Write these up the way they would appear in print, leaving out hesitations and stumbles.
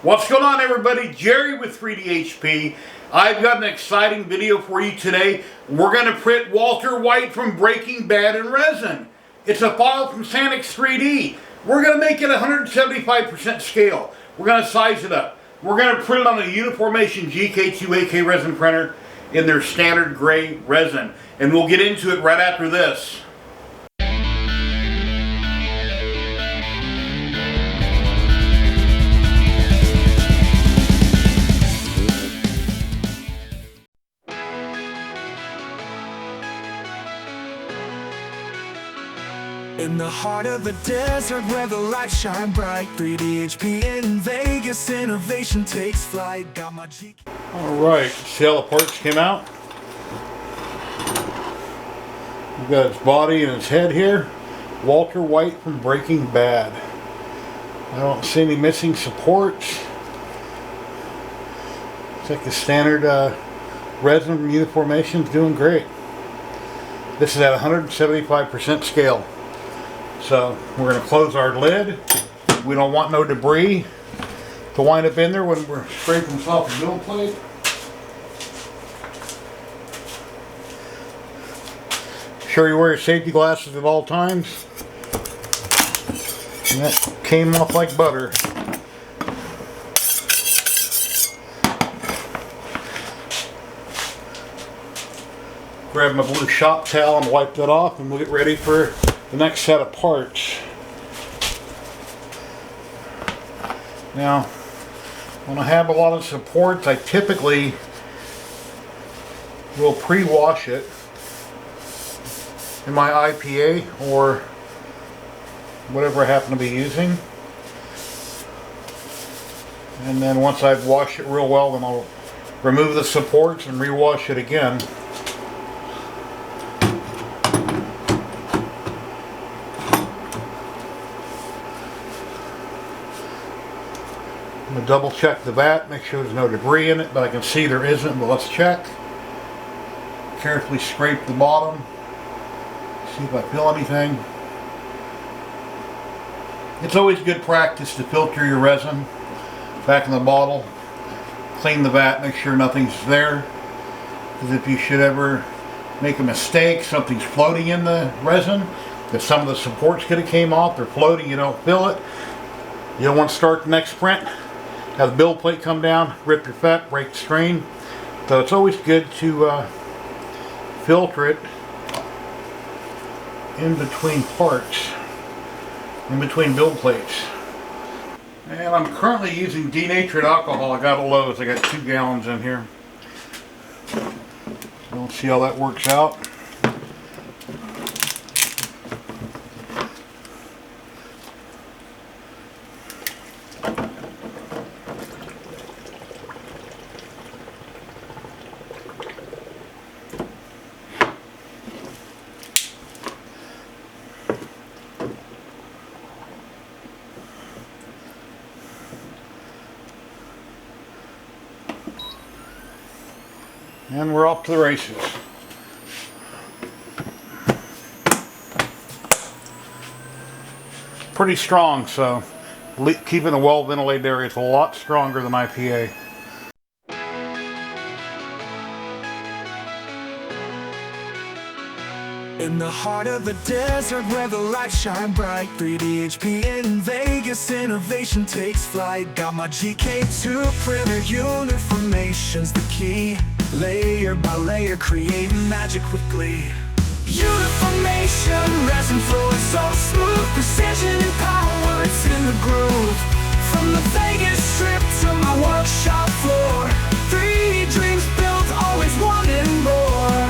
What's going on, everybody? Jerry with 3DHP. I've got an exciting video for you today. We're going to print Walter White from Breaking Bad in resin. It's a file from Sanix 3D. We're going to make it 175% scale. We're going to size it up. We're going to print it on a Uniformation GK2AK resin printer in their standard gray resin. And we'll get into it right after this. In the heart of the desert where the lights shine bright, 3DHP in Vegas, innovation takes flight. Got my GK. Alright, see how the parts came out? We've got its body and its head here. Walter White from Breaking Bad. I don't see any missing supports. It's like the standard resin from Uniformation's doing great. This is at 175% scale. So we're going to close our lid. We don't want no debris to wind up in there when we're scraping this off the build plate. Sure you wear your safety glasses at all times. And that came off like butter. Grab my blue shop towel and wipe that off, and we'll get ready for the next set of parts. Now, when I have a lot of supports, I typically will pre-wash it in my IPA or whatever I happen to be using. And then once I've washed it real well, then I'll remove the supports and re-wash it again. I'm going to double check the vat, make sure there's no debris in it, but I can see there isn't, but let's check. Carefully scrape the bottom, see if I feel anything. It's always good practice to filter your resin back in the bottle, clean the vat, make sure nothing's there, because if you should ever make a mistake, something's floating in the resin, if some of the supports could have came off, they're floating, you don't feel it, you don't want to start the next print, have the build plate come down, rip your fat, break the strain. So it's always good to filter it in between parts, in between build plates. And I'm currently using denatured alcohol. I got at Lowe's. I got 2 gallons in here. We'll see how that works out. And we're off to the races. Pretty strong, so keeping a well ventilated area is a lot stronger than IPA. In the heart of the desert where the lights shine bright, 3DHP in Vegas, innovation takes flight. Got my GK2 printer, Uniformation's the key. Layer by layer, creating magic with glee. Uniformation, resin flowing so smooth, precision and power, it's in the groove. From the Vegas Strip to my workshop floor, 3D dreams built, always wanting more.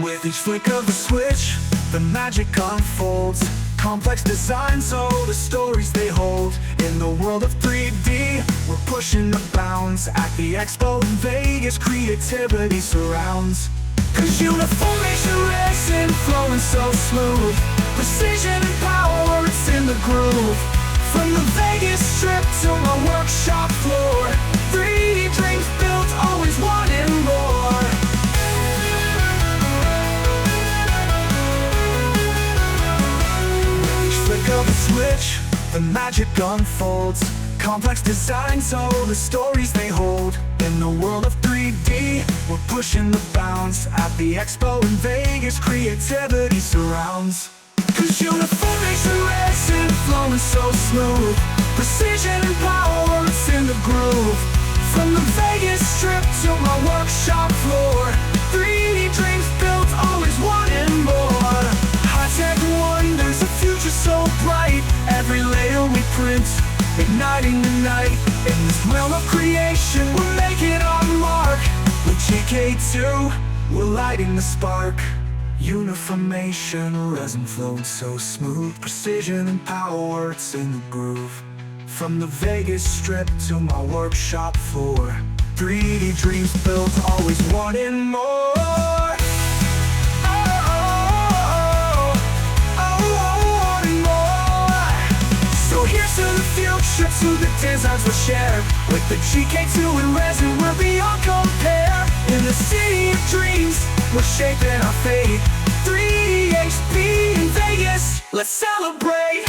With each flick of the switch, the magic unfolds. Complex design, so the stories they hold. In the world of 3D, we're pushing the bounds. At the Expo in Vegas, creativity surrounds. Cause Uniformation resin flowing so smooth, precision and power, it's in the groove. From the Vegas Strip to my workshop floor, 3D dreams built, always wanting more. Flick of a switch, the magic unfolds. Complex design, so the stories they hold. In the world of 3D, we're pushing the bounds. At the expo in Vegas, creativity surrounds. Cause uniform makes the resin flowing so smooth. Precision and power, it's in the groove. From the Vegas Strip to my workshop floor, 3D dreams built, always wanting more. High-tech wonders, a future so bright. Every layer we print, igniting the night. In this realm of creation, we're making our mark. With GK2, we're lighting the spark. Uniformation, resin flowing so smooth. Precision and power, it's in the groove. From the Vegas Strip to my workshop floor, 3D dreams built, always wanting more. Wanting more. So here's to the future, to the designs we'll share. With the GK2 and resin, we're beyond compare. In the city of dreams, we're shaping our fate. 3D HP in Vegas, let's celebrate.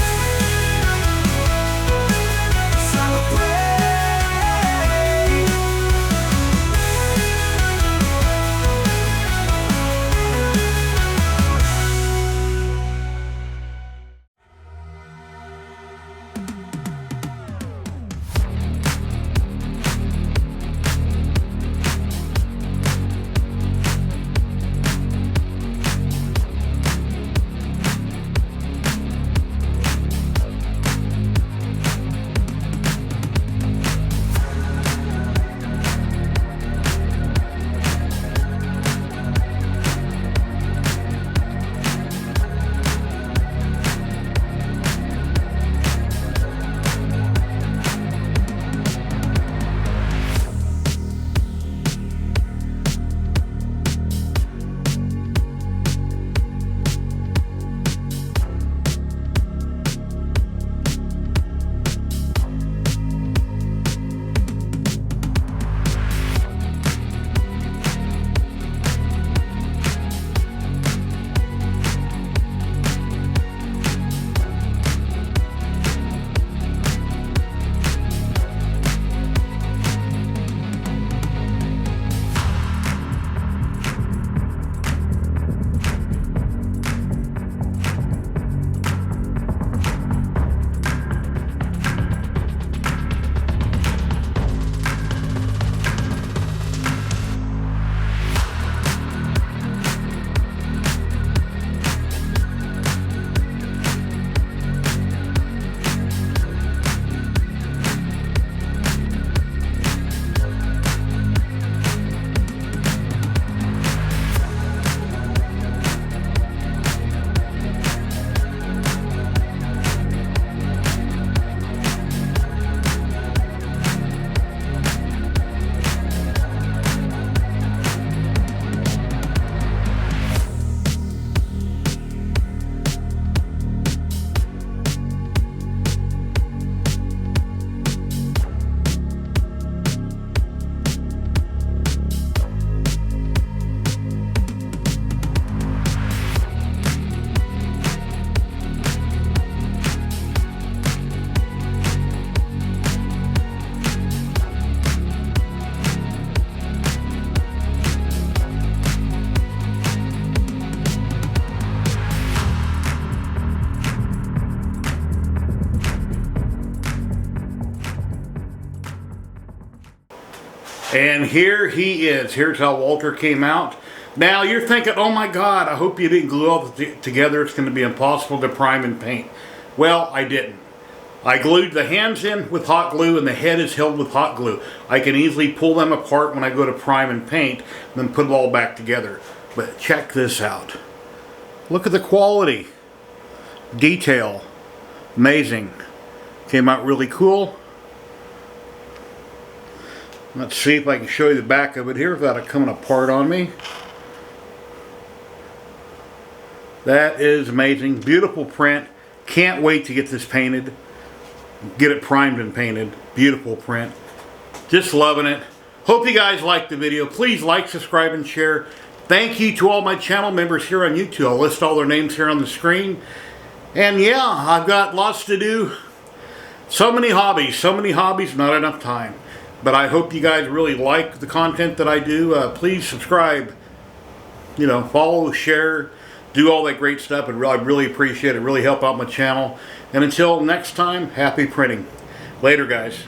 And here he is. Here's how Walter came out. Now you're thinking, oh my God, I hope you didn't glue all together. It's going to be impossible to prime and paint. Well, I didn't. I glued the hands in with hot glue and the head is held with hot glue. I can easily pull them apart when I go to prime and paint, and then put it all back together. But check this out. Look at the quality. Detail. Amazing. Came out really cool. Let's see if I can show you the back of it here without it coming apart on me. That is amazing. Beautiful print. Can't wait to get this painted. Get it primed and painted. Beautiful print. Just loving it. Hope you guys liked the video. Please like, subscribe, and share. Thank you to all my channel members here on YouTube. I'll list all their names here on the screen. And yeah, I've got lots to do. So many hobbies, not enough time. But I hope you guys really like the content that I do. Please subscribe, follow, share, do all that great stuff. And I really appreciate it. Really help out my channel. And until next time, happy printing. Later, guys.